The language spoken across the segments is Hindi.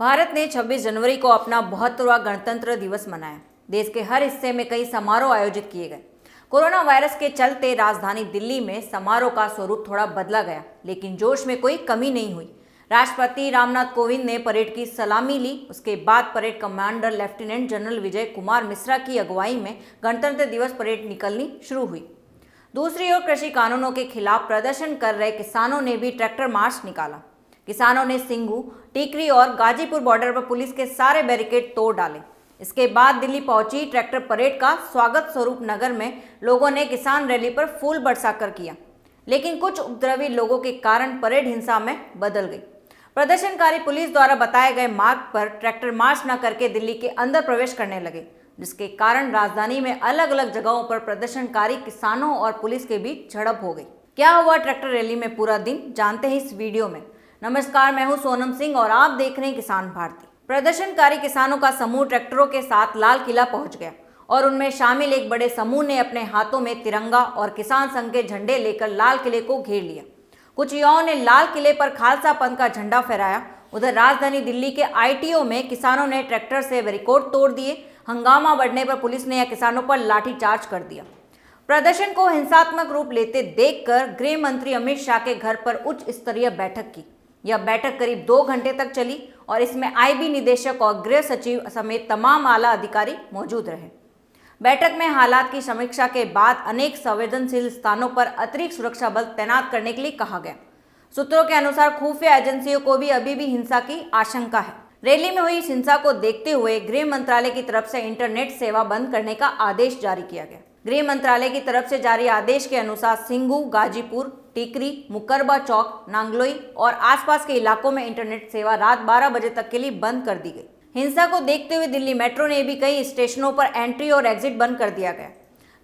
भारत ने 26 जनवरी को अपना 72वां गणतंत्र दिवस मनाया। देश के हर हिस्से में कई समारोह आयोजित किए गए। कोरोना वायरस के चलते राजधानी दिल्ली में समारोह का स्वरूप थोड़ा बदला गया, लेकिन जोश में कोई कमी नहीं हुई। राष्ट्रपति रामनाथ कोविंद ने परेड की सलामी ली। उसके बाद parade commander lieutenant general Vijay Kumar Mishra की अगुवाई में गणतंत्र दिवस परेड निकलनी शुरू हुई। दूसरी ओर कृषि कानूनों के खिलाफ प्रदर्शन कर रहे किसानों ने भी ट्रैक्टर मार्च निकाला। किसानों ने सिंघू, टीकरी और गाजीपुर बॉर्डर पर पुलिस के सारे बैरिकेड तोड़ डाले। इसके बाद दिल्ली पहुंची ट्रैक्टर परेड का स्वागत स्वरूप नगर में लोगों ने किसान रैली पर फूल बरसाकर किया, लेकिन कुछ उपद्रवी लोगों के कारण परेड हिंसा में बदल गई। प्रदर्शनकारी पुलिस द्वारा बताए गए मार्ग पर ट्रैक्टर मार्च न करके दिल्ली के अंदर प्रवेश करने लगे, जिसके कारण राजधानी में अलग अलग जगहों पर प्रदर्शनकारी किसानों और पुलिस के बीच झड़प हो गई। क्या हुआ ट्रैक्टर रैली में पूरा दिन, जानते हैं इस वीडियो में। नमस्कार, मैं हूं सोनम सिंह और आप देख रहे हैं किसान भारती। प्रदर्शनकारी किसानों का समूह ट्रैक्टरों के साथ लाल किला पहुंच गया और उनमें शामिल एक बड़े समूह ने अपने हाथों में तिरंगा और किसान संघ के झंडे लेकर लाल किले को घेर लिया। कुछ युवाओं ने लाल किले पर खालसा पंथ का झंडा फहराया। उधर राजधानी दिल्ली के आईटीओ में किसानों ने ट्रैक्टर से बैरिकेड तोड़ दिए। हंगामा बढ़ने पर पुलिस ने किसानों पर लाठीचार्ज कर दिया। प्रदर्शन को हिंसात्मक रूप लेते देखकर गृह मंत्री अमित शाह के घर पर उच्च स्तरीय बैठक की। यह बैठक करीब 2 घंटे तक चली और इसमें आईबी निदेशक और गृह सचिव समेत तमाम आला अधिकारी मौजूद रहे। बैठक में हालात की समीक्षा के बाद अनेक संवेदनशील स्थानों पर अतिरिक्त सुरक्षा बल तैनात करने के लिए कहा गया। सूत्रों के अनुसार खुफिया एजेंसियों को भी अभी भी हिंसा की आशंका है। रैली में हुई इस हिंसा को देखते हुए गृह मंत्रालय की तरफ से इंटरनेट सेवा बंद करने का आदेश जारी किया गया। गृह मंत्रालय की तरफ से जारी आदेश के अनुसार सिंघू, गाजीपुर, टीकरी, मुकरबा चौक, नांगलोई और आसपास के इलाकों में इंटरनेट सेवा रात 12 बजे तक के लिए बंद कर दी गई। हिंसा को देखते हुए दिल्ली मेट्रो ने भी कई स्टेशनों पर एंट्री और एग्जिट बंद कर दिया गया।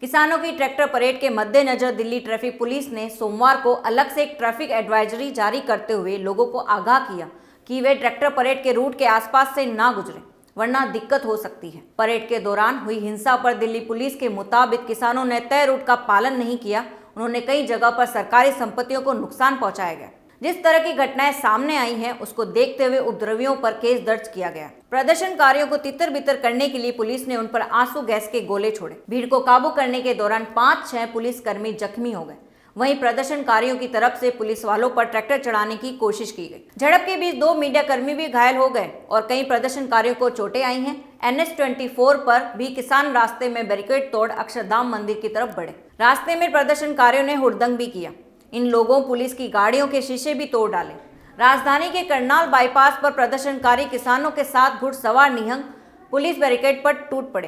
किसानों की ट्रैक्टर परेड के मद्देनजर दिल्ली ट्रैफिक पुलिस ने सोमवार को अलग से एक ट्रैफिक एडवाइजरी जारी करते हुए लोगों को आगाह किया कि वे ट्रैक्टर परेड के रूट के आसपास से ना गुजरें, वरना दिक्कत हो सकती है। परेड के दौरान हुई हिंसा पर दिल्ली पुलिस के मुताबिक किसानों ने तय रूट का पालन नहीं किया। उन्होंने कई जगह पर सरकारी संपत्तियों को नुकसान पहुंचाया गया। जिस तरह की घटनाएं सामने आई हैं, उसको देखते हुए उपद्रवियों पर केस दर्ज किया गया। प्रदर्शनकारियों को तितर बितर करने के लिए पुलिस ने उन पर आंसू गैस के गोले छोड़े। भीड़ को काबू करने के दौरान 5-6 पुलिसकर्मी जख्मी हो गए। वहीं प्रदर्शनकारियों की तरफ से पुलिस वालों पर ट्रैक्टर चढ़ाने की कोशिश की गई। झड़प के बीच 2 मीडिया कर्मी भी घायल हो गए और कई प्रदर्शनकारियों को चोटें आई हैं। NH-24 पर भी किसान रास्ते में बैरिकेड तोड़ अक्षरधाम मंदिर की तरफ बढ़े। रास्ते में प्रदर्शनकारियों ने हुड़दंग भी किया। इन लोगों पुलिस की गाड़ियों के शीशे भी तोड़ डाले। राजधानी के करनाल बाईपास पर प्रदर्शनकारी किसानों के साथ घुड़सवार निहंग पुलिस बैरिकेड पर टूट पड़े।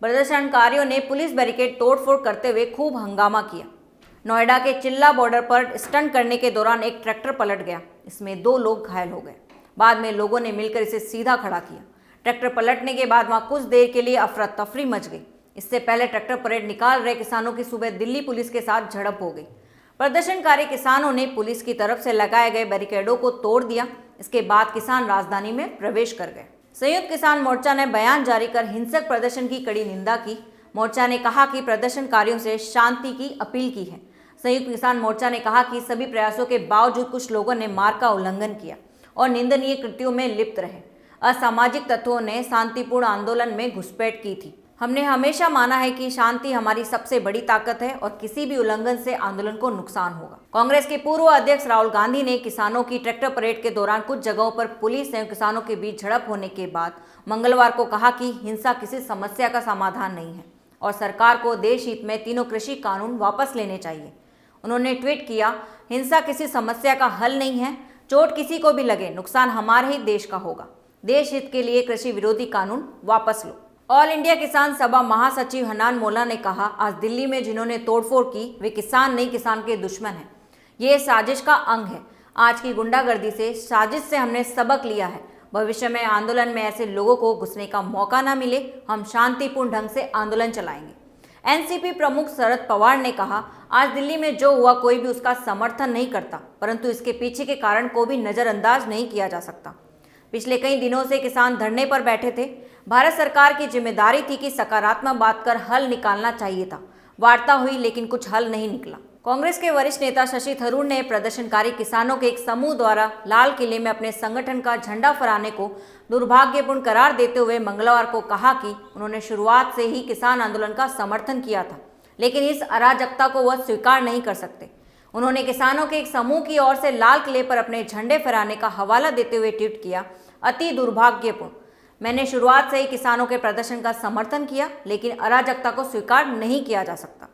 प्रदर्शनकारियों ने पुलिस बैरिकेड तोड़फोड़ करते हुए खूब हंगामा किया। नोएडा के चिल्ला बॉर्डर पर स्टंट करने के दौरान एक ट्रैक्टर पलट गया। इसमें 2 लोग घायल हो गए। बाद में लोगों ने मिलकर इसे सीधा खड़ा किया। ट्रैक्टर पलटने के बाद वहां कुछ देर के लिए अफरा तफरी मच गई। इससे पहले ट्रैक्टर परेड निकाल रहे किसानों की सुबह दिल्ली पुलिस के साथ झड़प हो गई। प्रदर्शनकारी किसानों ने पुलिस की तरफ से लगाए गए बैरिकेडों को तोड़ दिया। इसके बाद किसान राजधानी में प्रवेश कर गए। संयुक्त किसान मोर्चा ने बयान जारी कर हिंसक प्रदर्शन की कड़ी निंदा की। मोर्चा ने कहा कि प्रदर्शनकारियों से शांति की अपील की है। संयुक्त किसान मोर्चा ने कहा कि सभी प्रयासों के बावजूद कुछ लोगों ने मार्ग का उल्लंघन किया और निंदनीय कृत्यों में लिप्त रहे। असामाजिक तत्वों ने शांतिपूर्ण आंदोलन में घुसपैठ की थी। हमने हमेशा माना है कि शांति हमारी सबसे बड़ी ताकत है और किसी भी उल्लंघन से आंदोलन को नुकसान होगा। कांग्रेस के पूर्व अध्यक्ष राहुल गांधी ने किसानों की ट्रैक्टर परेड के दौरान कुछ जगहों पर पुलिस एवं किसानों के बीच झड़प होने के बाद मंगलवार को कहा कि हिंसा किसी समस्या का समाधान नहीं है और सरकार को देश हित में तीनों कृषि कानून वापस लेने चाहिए। उन्होंने ट्वीट किया, हिंसा किसी समस्या का हल नहीं है। चोट किसी को भी लगे, नुकसान हमारे ही देश का होगा। देश हित के लिए कृषि विरोधी कानून वापस लो। ऑल इंडिया किसान सभा महासचिव हनान मोल्ला ने कहा, आज दिल्ली में जिन्होंने तोड़फोड़ की वे किसान नहीं, किसान के दुश्मन हैं। ये साजिश का अंग है। आज की गुंडागर्दी से, साजिश से हमने सबक लिया है। भविष्य में आंदोलन में ऐसे लोगों को घुसने का मौका न मिले। हम शांतिपूर्ण ढंग से आंदोलन चलाएंगे। एनसीपी प्रमुख शरद पवार ने कहा, आज दिल्ली में जो हुआ कोई भी उसका समर्थन नहीं करता, परंतु इसके पीछे के कारण को भी नजरअंदाज नहीं किया जा सकता। पिछले कई दिनों से किसान धरने पर बैठे थे। भारत सरकार की जिम्मेदारी थी कि सकारात्मक बात कर हल निकालना चाहिए था। वार्ता हुई लेकिन कुछ हल नहीं निकला। कांग्रेस के वरिष्ठ नेता शशि थरूर ने प्रदर्शनकारी किसानों के एक समूह द्वारा लाल किले में अपने संगठन का झंडा फहराने को दुर्भाग्यपूर्ण करार देते हुए मंगलवार को कहा कि उन्होंने शुरुआत से ही किसान आंदोलन का समर्थन किया था, लेकिन इस अराजकता को वह स्वीकार नहीं कर सकते। उन्होंने किसानों के एक समूह की ओर से लाल किले पर अपने झंडे फहराने का हवाला देते हुए ट्वीट किया, अति दुर्भाग्यपूर्ण। मैंने शुरुआत से ही किसानों के प्रदर्शन का समर्थन किया, लेकिन अराजकता को स्वीकार नहीं किया जा सकता।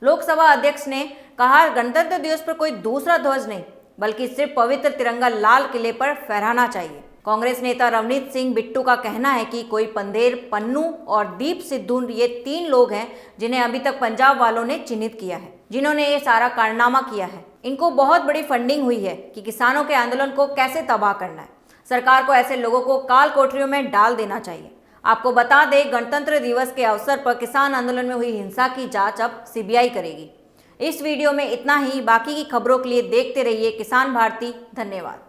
लोकसभा अध्यक्ष ने कहा, गणतंत्र दिवस पर कोई दूसरा ध्वज नहीं बल्कि सिर्फ पवित्र तिरंगा लाल किले पर फहराना चाहिए। कांग्रेस नेता रवनीत सिंह बिट्टू का कहना है कि कोई पंधेर पन्नू और दीप सिद्धू ये 3 लोग हैं जिन्हें अभी तक पंजाब वालों ने चिन्हित किया है, जिन्होंने ये सारा कारनामा किया है। इनको बहुत बड़ी फंडिंग हुई है कि किसानों के आंदोलन को कैसे तबाह करना है। सरकार को ऐसे लोगों को काल कोठरियों में डाल देना चाहिए। आपको बता दें, गणतंत्र दिवस के अवसर पर किसान आंदोलन में हुई हिंसा की जांच अब सीबीआई करेगी। इस वीडियो में इतना ही। बाकी की खबरों के लिए देखते रहिए किसान भारती। धन्यवाद।